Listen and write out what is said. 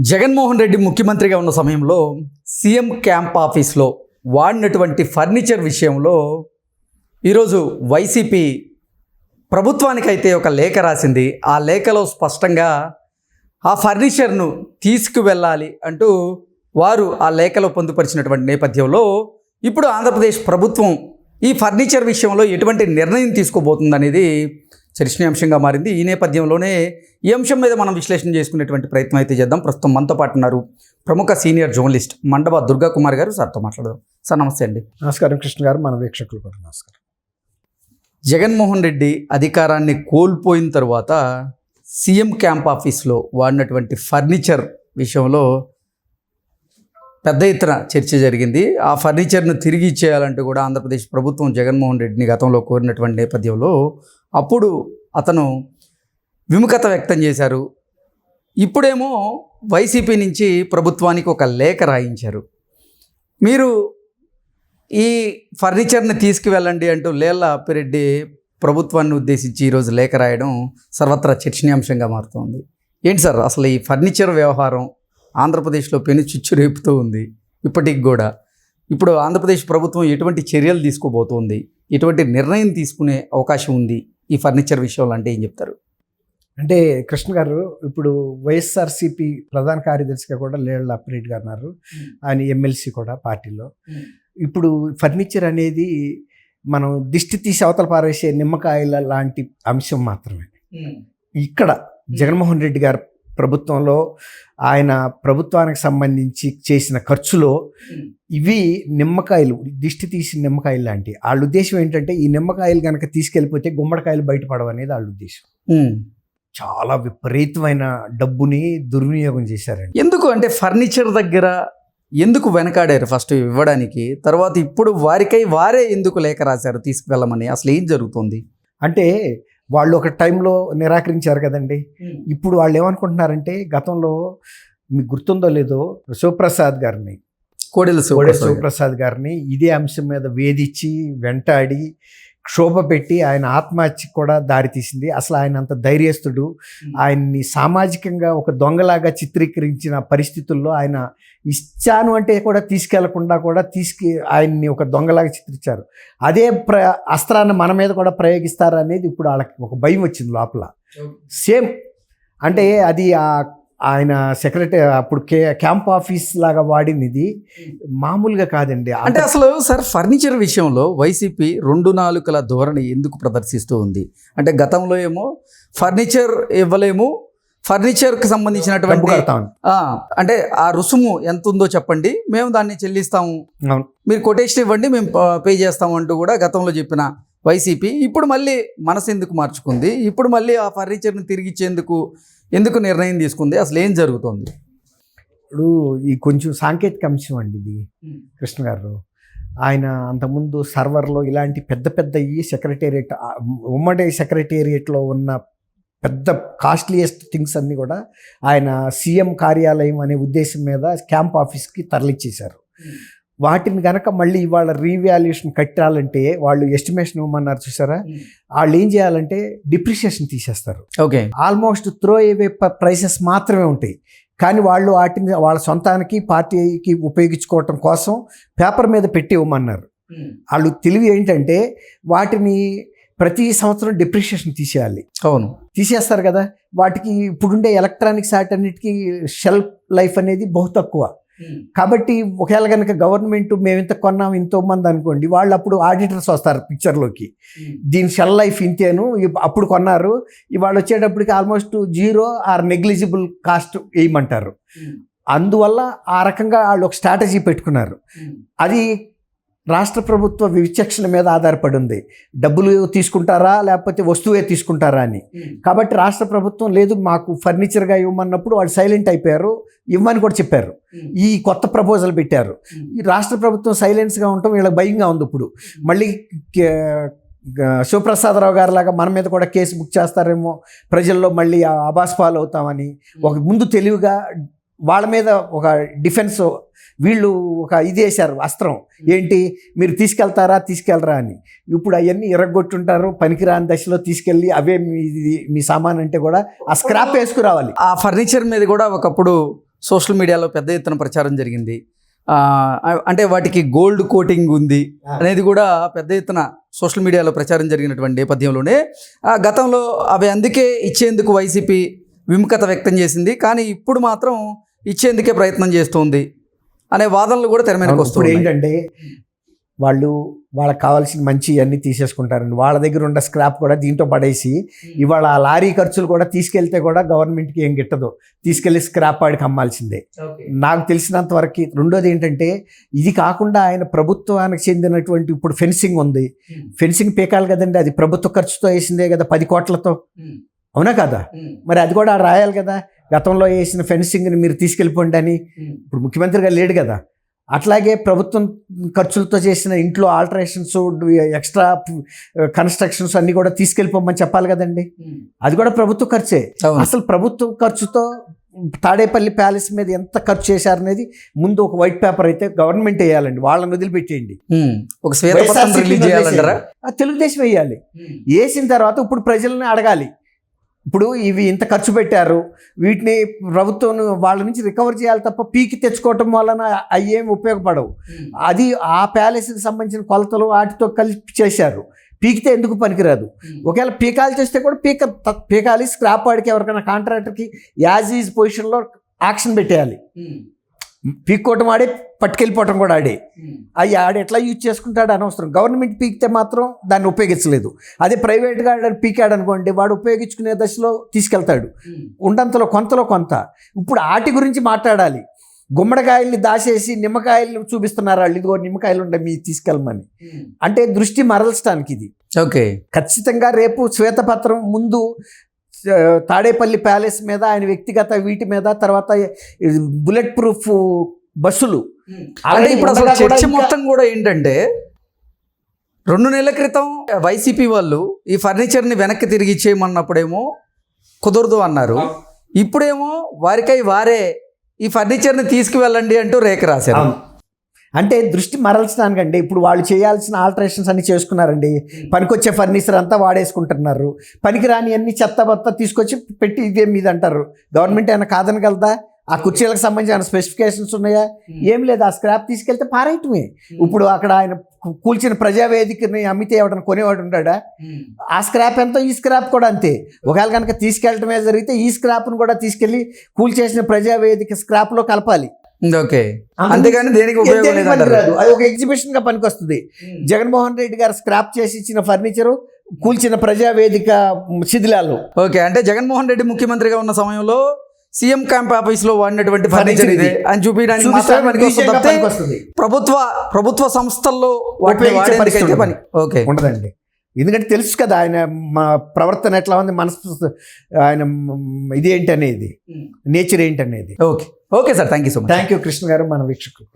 జగన్మోహన్ రెడ్డి ముఖ్యమంత్రిగా ఉన్న సమయంలో సీఎం క్యాంప్ ఆఫీస్లో వాడినటువంటి ఫర్నిచర్ విషయంలో ఈరోజు వైసీపీ ప్రభుత్వానికైతే ఒక లేఖ రాసింది. ఆ లేఖలో స్పష్టంగా ఆ ఫర్నిచర్ను తీసుకువెళ్ళాలి అంటూ వారు ఆ లేఖలో పొందుపరిచినటువంటి నేపథ్యంలో ఇప్పుడు ఆంధ్రప్రదేశ్ ప్రభుత్వం ఈ ఫర్నిచర్ విషయంలో ఎటువంటి నిర్ణయం తీసుకోబోతుందనేది చర్చనీయాంశంగా మారింది. ఈ నేపథ్యంలోనే ఈ అంశం మీద మనం విశ్లేషణ చేసుకునేటువంటి ప్రయత్నం అయితే చేద్దాం. ప్రస్తుతం మనతో పాటు ఉన్నారు ప్రముఖ సీనియర్ జర్నలిస్ట్ మండవ దుర్గా కుమార్ గారు. సార్తో మాట్లాడదాం. సార్ నమస్తే అండి. నమస్కారం కృష్ణ గారు, మన వీక్షకులు కూడా నమస్కారం. జగన్మోహన్ రెడ్డి అధికారాన్ని కోల్పోయిన తర్వాత సీఎం క్యాంప్ ఆఫీస్లో వాడినటువంటి ఫర్నిచర్ విషయంలో పెద్ద ఎత్తున చర్చ జరిగింది. ఆ ఫర్నిచర్ను తిరిగి ఇచ్చేయాలంటూ కూడా ఆంధ్రప్రదేశ్ ప్రభుత్వం జగన్మోహన్ రెడ్డిని గతంలో కోరినటువంటి నేపథ్యంలో అప్పుడు అతను విముఖత వ్యక్తం చేశారు. ఇప్పుడేమో వైసీపీ నుంచి ప్రభుత్వానికి ఒక లేఖ రాయించారు. మీరు ఈ ఫర్నిచర్ని తీసుకువెళ్ళండి అంటూ లేళ్ల అప్పిరెడ్డి ప్రభుత్వాన్ని ఉద్దేశించి ఈరోజు లేఖ రాయడం సర్వత్రా చర్చనీయాంశంగా మారుతోంది. ఏంటి సార్ అసలు ఈ ఫర్నిచర్ వ్యవహారం ఆంధ్రప్రదేశ్లో పెను చిచ్చు రేపుతూ ఉంది ఇప్పటికి కూడా. ఇప్పుడు ఆంధ్రప్రదేశ్ ప్రభుత్వం ఎటువంటి చర్యలు తీసుకోబోతోంది, ఎటువంటి నిర్ణయం తీసుకునే అవకాశం ఉంది ఈ ఫర్నిచర్ విషయంలో అంటే ఏం చెప్తారు? అంటే కృష్ణ గారు, ఇప్పుడు వైఎస్ఆర్సీపీ ప్రధాన కార్యదర్శిగా కూడా లేళ్ల అప్పిరెడ్డి గారు ఉన్నారు. ఆయన ఎమ్మెల్సీ కూడా పార్టీలో. ఇప్పుడు ఫర్నిచర్ అనేది మనం దిష్టి తీసి అవతల పారేసే నిమ్మకాయల లాంటి అంశం మాత్రమే. ఇక్కడ జగన్మోహన్ రెడ్డి గారు ప్రభుత్వంలో ఆయన ప్రభుత్వానికి సంబంధించి చేసిన ఖర్చులో ఇవి నిమ్మకాయలు, దిష్టి తీసిన నిమ్మకాయలు లాంటి. వాళ్ళ ఉద్దేశం ఏంటంటే ఈ నిమ్మకాయలు కనుక తీసుకెళ్ళిపోతే గుమ్మడికాయలు బయటపడవనేది వాళ్ళ ఉద్దేశం. చాలా విపరీతమైన డబ్బుని దుర్వినియోగం చేశారండి. ఎందుకు అంటే ఫర్నిచర్ దగ్గర ఎందుకు వెనకాడారు ఫస్ట్ ఇవ్వడానికి? తర్వాత ఇప్పుడు వారికై వారే ఎందుకు లేఖ రాశారు తీసుకువెళ్ళమని? అసలు ఏం జరుగుతుంది? అంటే వాళ్ళు ఒక టైంలో నిరాకరించారు కదండి. ఇప్పుడు వాళ్ళు ఏమనుకుంటున్నారంటే, గతంలో మీకు గుర్తుందో లేదో శివప్రసాద్ గారిని, కోడెల శివప్రసాద్ గారిని ఇదే అంశం మీద వేధించి వెంటాడి క్షోభ పెట్టి ఆయన ఆత్మహత్య కూడా దారితీసింది. అసలు ఆయన అంత ధైర్యస్తుడు. ఆయన్ని సామాజికంగా ఒక దొంగలాగా చిత్రీకరించిన పరిస్థితుల్లో ఆయన ఇచ్చాను అంటే కూడా తీసుకెళ్లకుండా కూడా ఆయన్ని ఒక దొంగలాగా చిత్రించారు. అదే అస్త్రాన్ని మన మీద కూడా ప్రయోగిస్తారు అనేది ఇప్పుడు వాళ్ళకి ఒక భయం వచ్చింది లోపల. సేమ్ అంటే అది ఆయన సెక్రటరీ అప్పుడు క్యాంప్ ఆఫీస్ లాగా వాడినది మామూలుగా కాదండి. అంటే అసలు సార్ ఫర్నిచర్ విషయంలో వైసీపీ 2 నాలుకల ధోరణి ఎందుకు ప్రదర్శిస్తూ ఉంది? అంటే గతంలో ఏమో ఫర్నిచర్ ఇవ్వలేము, ఫర్నిచర్కి సంబంధించినటువంటి అంటే ఆ రుసుము ఎంత ఉందో చెప్పండి, మేము దాన్ని చెల్లిస్తాము, మీరు కొటేషన్ ఇవ్వండి, మేము పే చేస్తాము అంటూ కూడా గతంలో చెప్పిన వైసీపీ ఇప్పుడు మళ్ళీ మనసు ఎందుకు మార్చుకుంది? ఇప్పుడు మళ్ళీ ఆ ఫర్నిచర్ని తిరిగి ఇచ్చేందుకు ఎందుకు నిర్ణయం తీసుకుంది? అసలు ఏం జరుగుతుంది? ఇప్పుడు ఈ కొంచెం సాంకేతిక అంశం అండి ఇది కృష్ణ గారు. ఆయన అంతకుముందు సర్వర్లో ఇలాంటి పెద్ద పెద్ద ఈ సెక్రటేరియట్, ఉమ్మడి సెక్రటేరియట్లో ఉన్న పెద్ద కాస్ట్లీయెస్ట్ థింగ్స్ అన్నీ కూడా ఆయన సీఎం కార్యాలయం అనే ఉద్దేశం మీద క్యాంప్ ఆఫీస్కి తరలిచ్చేశారు. వాటిని కనుక మళ్ళీ ఇవాళ రీవాల్యుయేషన్ కట్టాలంటే వాళ్ళు ఎస్టిమేషన్ ఇవ్వమన్నారు చూసారా, వాళ్ళు ఏం చేయాలంటే డిప్రిషియేషన్ తీసేస్తారు. Okay, almost throw away prices మాత్రమే ఉంటాయి. కానీ వాళ్ళు వాటిని వాళ్ళ సొంతానికి పార్టీకి ఉపయోగించుకోవటం కోసం పేపర్ మీద పెట్టి ఇవ్వమన్నారు. వాళ్ళు తెలివి ఏంటంటే వాటిని ప్రతి సంవత్సరం డిప్రిషియేషన్ తీసేయాలి. అవును, తీసేస్తారు కదా. వాటికి ఇప్పుడుండే ఎలక్ట్రానిక్స్ వాటన్నిటికీ షెల్ఫ్ లైఫ్ అనేది బహు తక్కువ. కాబట్టి ఒకవేళ కనుక గవర్నమెంట్ మేము ఇంత కొన్నాం ఇంతో మంది అనుకోండి, వాళ్ళు అప్పుడు ఆడిటర్స్ వస్తారు పిక్చర్లోకి, దీని షెల్ లైఫ్ ఇంతేను, అప్పుడు కొన్నారు, ఇవాళ వచ్చేటప్పటికి ఆల్మోస్ట్ 0 ఆర్ నెగ్లిజిబుల్ కాస్ట్ వేయమంటారు. అందువల్ల ఆ రకంగా వాళ్ళు ఒక స్ట్రాటజీ పెట్టుకున్నారు. అది రాష్ట్ర ప్రభుత్వ విచక్షణ మీద ఆధారపడి ఉంది. డబ్బులు తీసుకుంటారా లేకపోతే వస్తువే తీసుకుంటారా అని. కాబట్టి రాష్ట్ర ప్రభుత్వం లేదు మాకు ఫర్నిచర్గా ఇవ్వమన్నప్పుడు వాళ్ళు సైలెంట్ అయిపోయారు, ఇవ్వమని కూడా చెప్పారు. ఈ కొత్త ప్రపోజల్ పెట్టారు. ఈ రాష్ట్ర ప్రభుత్వం సైలెన్స్గా ఉండటం వీళ్ళకి భయంగా ఉంది. ఇప్పుడు మళ్ళీ శివప్రసాదరావు గారి లాగా మన మీద కూడా కేసు బుక్ చేస్తారేమో, ప్రజల్లో మళ్ళీ అబాస్పాలు అవుతామని ఒక ముందు తెలివిగా వాళ్ళ మీద ఒక డిఫెన్స్ వీళ్ళు ఒక ఇది వేశారు అస్త్రం. ఏంటి, మీరు తీసుకెళ్లరా అని. ఇప్పుడు అవన్నీ ఎరగొట్టుంటారు, పనికిరాని దశలో తీసుకెళ్ళి అవే మీ సామాన్ అంటే కూడా ఆ స్క్రాప్ వేసుకురావాలి. ఆ ఫర్నిచర్ మీద కూడా ఒకప్పుడు సోషల్ మీడియాలో పెద్ద ఎత్తున ప్రచారం జరిగింది. అంటే వాటికి గోల్డ్ కోటింగ్ ఉంది అనేది కూడా పెద్ద ఎత్తున సోషల్ మీడియాలో ప్రచారం జరిగినటువంటి నేపథ్యంలోనే గతంలో అవి అందుకే ఇచ్చేందుకు వైసీపీ విముఖత వ్యక్తం చేసింది. కానీ ఇప్పుడు మాత్రం ఇచ్చేందుకే ప్రయత్నం చేస్తుంది అనే వాదనలు కూడా తెర మీదకి వస్తున్నాయి. ఏంటంటే వాళ్ళకి కావాల్సిన మంచి అన్నీ తీసేసుకుంటారండి. వాళ్ళ దగ్గర ఉన్న స్క్రాప్ కూడా దీంట్లో పడేసి ఇవాళ ఆ లారీ ఖర్చులు కూడా తీసుకెళ్తే కూడా గవర్నమెంట్కి ఏం గిట్టదు, తీసుకెళ్లి స్క్రాప్ వాడికి అమ్మాల్సిందే నాకు తెలిసినంత వరకు. రెండోది ఏంటంటే ఇది కాకుండా ఆయన ప్రభుత్వానికి చెందినటువంటి ఇప్పుడు ఫెన్సింగ్ ఉంది, ఫెన్సింగ్ పీకాలి కదండి, అది ప్రభుత్వ ఖర్చుతో వేసిందే కదా 10 కోట్లతో, అవునా కదా? మరి అది కూడా రాయాలి కదా, గతంలో వేసిన ఫెన్సింగ్ని మీరు తీసుకెళ్ళిపోండి అని. ఇప్పుడు ముఖ్యమంత్రిగా లేడు కదా. అట్లాగే ప్రభుత్వం ఖర్చులతో చేసిన ఇంట్లో ఆల్టరేషన్స్, ఎక్స్ట్రా కన్స్ట్రక్షన్స్ అన్నీ కూడా తీసుకెళ్ళిపోమని చెప్పాలి కదండి, అది కూడా ప్రభుత్వ ఖర్చే. అసలు ప్రభుత్వ ఖర్చుతో తాడేపల్లి ప్యాలెస్ మీద ఎంత ఖర్చు చేశారనేది ముందు ఒక వైట్ పేపర్ అయితే గవర్నమెంట్ వేయాలండి, వాళ్ళని వదిలిపెట్టేయండి. ఒక శ్వేతపత్రం రిలీజ్ చేయాలంటారా? తెలుగుదేశం వేయాలి. వేసిన తర్వాత ఇప్పుడు ప్రజల్ని అడగాలి, ఇప్పుడు ఇవి ఇంత ఖర్చు పెట్టారు, వీటిని ప్రభుత్వం వాళ్ళ నుంచి రికవర్ చేయాలి తప్ప పీకి తెచ్చుకోవటం వలన అయ్యేం ఉపయోగపడవు. అది ఆ ప్యాలెస్కి సంబంధించిన కొలతలు వాటితో కలిపి చేశారు, పీకితే ఎందుకు పనికిరాదు. ఒకవేళ పీకాలు చేస్తే కూడా పీకాలి, స్క్రాప్ వాడికి ఎవరికైనా కాంట్రాక్టర్కి యాజ్ ఈజ్ పొజిషన్లో యాక్షన్ పెట్టేయాలి. పీక్కోవటం ఆడే, పట్టుకెళ్ళిపోవటం కూడా ఆడే. అవి ఆడ ఎట్లా యూజ్ చేసుకుంటాడు అనవసరం. గవర్నమెంట్ పీకితే మాత్రం దాన్ని ఉపయోగించలేదు. అదే ప్రైవేట్గా పీకాడు అనుకోండి, వాడు ఉపయోగించుకునే దశలో తీసుకెళ్తాడు, ఉండంతలో కొంత. ఇప్పుడు ఆటి గురించి మాట్లాడాలి. గుమ్మడికాయల్ని దాచేసి నిమ్మకాయలు చూపిస్తున్నారు వాళ్ళు, ఇదిగో నిమ్మకాయలు ఉండే మీ తీసుకెళ్ళమని. అంటే దృష్టి మరల్చడానికి ఇది. ఓకే, ఖచ్చితంగా రేపు శ్వేతపత్రం ముందు తాడేపల్లి ప్యాలెస్ మీద, ఆయన వ్యక్తిగత వీటి మీద, తర్వాత బుల్లెట్ ప్రూఫ్ బస్సులు. అంటే ఇప్పుడు అసలు చర్చ మొత్తం కూడా ఏంటంటే 2 నెలల క్రితం వైసీపీ వాళ్ళు ఈ ఫర్నిచర్ని వెనక్కి తిరిగి ఇచ్చేయమన్నప్పుడేమో కుదరదు అన్నారు, ఇప్పుడేమో వారే ఈ ఫర్నిచర్ని తీసుకువెళ్ళండి అంటూ రేఖ రాశారు. అంటే దృష్టి మరల్చడానికండి. ఇప్పుడు వాళ్ళు చేయాల్సిన ఆల్టరేషన్స్ అన్ని చేసుకున్నారండి, పనికొచ్చే ఫర్నిచర్ అంతా వాడేసుకుంటున్నారు, పనికిరాని అన్ని చెత్త తీసుకొచ్చి పెట్టి ఇదే మీద అంటారు. గవర్నమెంట్ ఏమైనా కాదనగలదా? ఆ కుర్చీలకు సంబంధించిన స్పెసిఫికేషన్స్ ఉన్నాయా? ఏం లేదు. ఆ స్క్రాప్ తీసుకెళ్తే పారేయటమే. ఇప్పుడు అక్కడ ఆయన కూల్చిన ప్రజావేదికని అమ్మితే ఎవడన్నా కొనేవాడు ఉంటాడా? ఆ స్క్రాప్ ఎంతో ఈ స్క్రాప్ కూడా అంతే. ఒకవేళ కనుక తీసుకెళ్ళటమే జరిగితే ఈ స్క్రాప్ను కూడా తీసుకెళ్ళి కూల్చేసిన ప్రజావేదిక స్క్రాప్లో కలపాలి. ఓకే, అంతేగాని దేనికి ఉపయోగం లేదు. అది ఒక ఎగ్జిబిషన్ గా పనికొస్తుంది. జగన్మోహన్ రెడ్డి గారు స్క్రాప్ చేసి ఇచ్చిన ఫర్నిచరు, కూల్చిన ప్రజావేదిక శిథిలాలు. ఓకే, అంటే జగన్మోహన్ రెడ్డి ముఖ్యమంత్రిగా ఉన్న సమయంలో సీఎం క్యాంప్ ఆఫీస్ లో వాడినటువంటి ఫర్నిచర్ ఇదే అని చూపించడానికి ప్రభుత్వ సంస్థల్లో పని ఓకే ఉండదండి. ఎందుకంటే తెలుసు కదా ఆయన ప్రవర్తన ఎట్లా ఉంది, ఆయన ఇది ఏంటి అనేది, నేచర్ ఏంటి అనేది. Okay sir, thank you so much. Thank you Krishna గారు, మన వీక్షకులు.